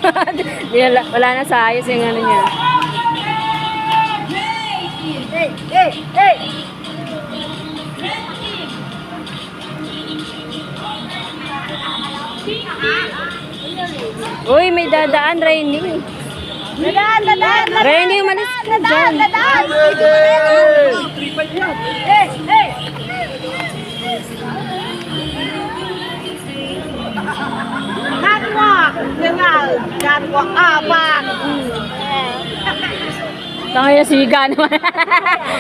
Wala na sa ayos yung ano niya. Hey, hey, hey! Uy, may dadaan, Rainy. Dadaan! Rainy, umalis ka dyan. Dadaan! Hey, hey! Catwalk! Catwalk! Back! Tangaya siga naman.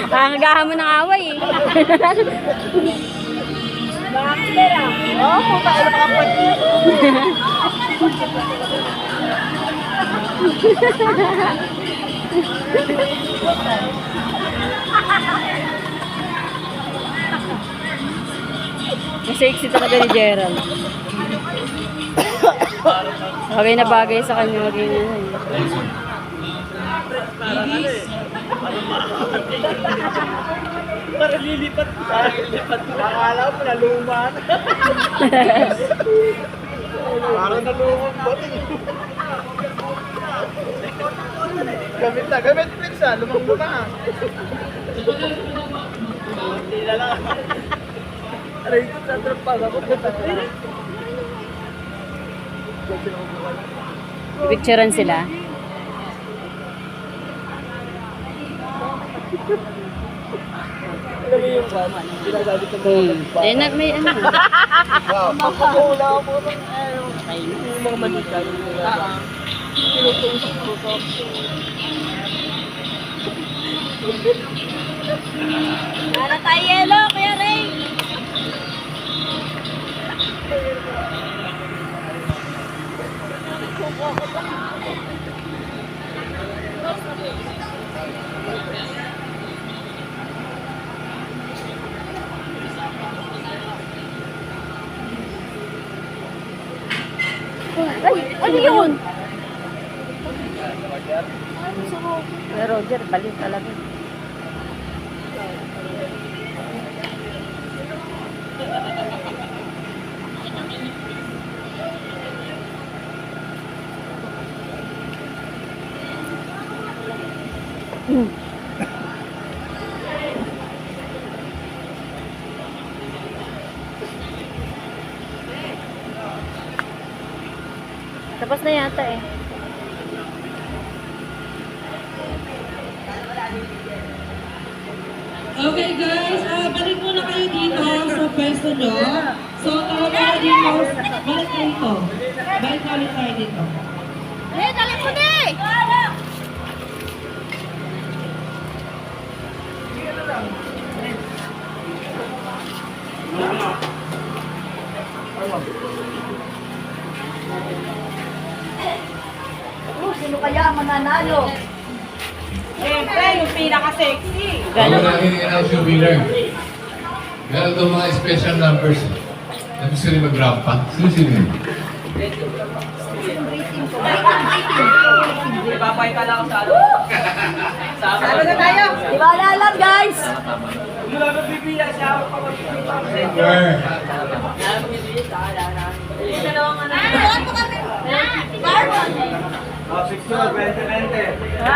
Angagahan mo ng away eh. Oh, puta, ilo ka po. Sexy talaga ni Gerald. Bagay na bagay sa kanya maging Para lilipat. Akala ko naluman. Parang naluman ba? Gamit pizza. Lumang muna. Hindi na lang. Aray ko sa trapag ako. picturean sila. Alam mo yung sinasabi ko Eh, may ano. Makakula ako ng yung mga manika yung tinutusok-tusok. Para tayo yelo, Kuya Ray. Ay, ano yun? Roger, balik talaga. Tapos na yata eh. Okay guys, balik muna kayo dito sa pwesto nyo. So, tawag kayo dito, balik kayo dito. Balik ulit tayo dito. Eh, dali mo di! Sino kaya ang mananalo? Siyempre, yung pinaka-sexy. Ako na in-announce yung winner. Meron itong mga special numbers. Tapos sila mag-rampa. Sino yun? Ipapay ka lang sa ano. Salo na tayo! Iwala lang, guys! Mula na bibiya siya. Sure. Ano po kami? Barbon! 6 20.